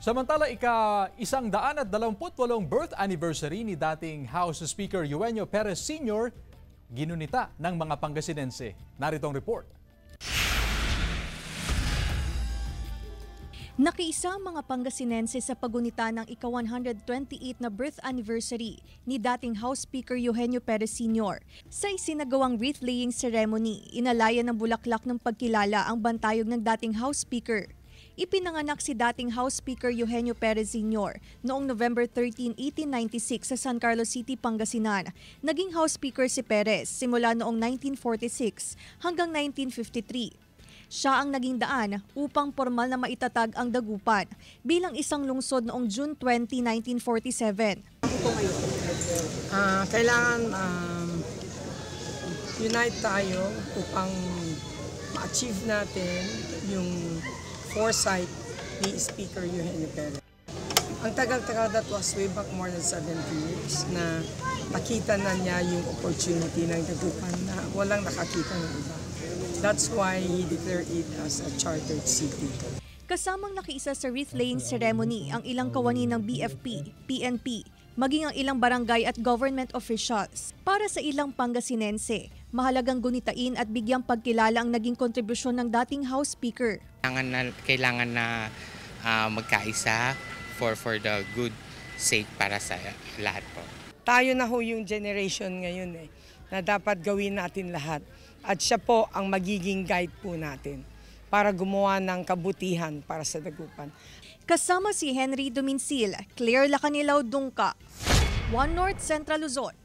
Samantala, ika-128 birth anniversary ni dating House Speaker Eugenio Perez Sr. ginunita ng mga Pangasinense. Narito ang report. Nakiisa ang mga Pangasinense sa pagunita ng ika-128 na birth anniversary ni dating House Speaker Eugenio Perez Sr. Sa isinagawang wreath-laying ceremony, inalayan ng bulaklak ng pagkilala ang bantayog ng dating House Speaker. Ipinanganak si dating House Speaker Eugenio Perez Sr. noong November 13, 1896 sa San Carlos City, Pangasinan. Naging House Speaker si Perez simula noong 1946 hanggang 1953. Siya ang naging daan upang formal na maitatag ang Dagupan bilang isang lungsod noong June 20, 1947. Kailangan unite tayo upang ma-achieve natin yung foresight ni Speaker Eugenio Perez. Ang tagal-tagal, that was way back more than 70 years na nakita na niya yung opportunity ng Dagupan na walang nakakita ng iba. That's why he declared it as a chartered city. Kasamang nakiisa sa wreath-laying ceremony ang ilang kawani ng BFP, PNP, maging ang ilang barangay at government officials. Para sa ilang Pangasinense, mahalagang gunitain at bigyang pagkilala ang naging kontribusyon ng dating House Speaker. Kailangan na magkaisa for the good sake para sa lahat po. Tayo na ho yung generation ngayon na dapat gawin natin lahat. At siya po ang magiging guide po natin para gumawa ng kabutihan para sa Dagupan. Kasama si Henry Dominsil, Claire Lacanilaw Dungka, One North Central Luzon.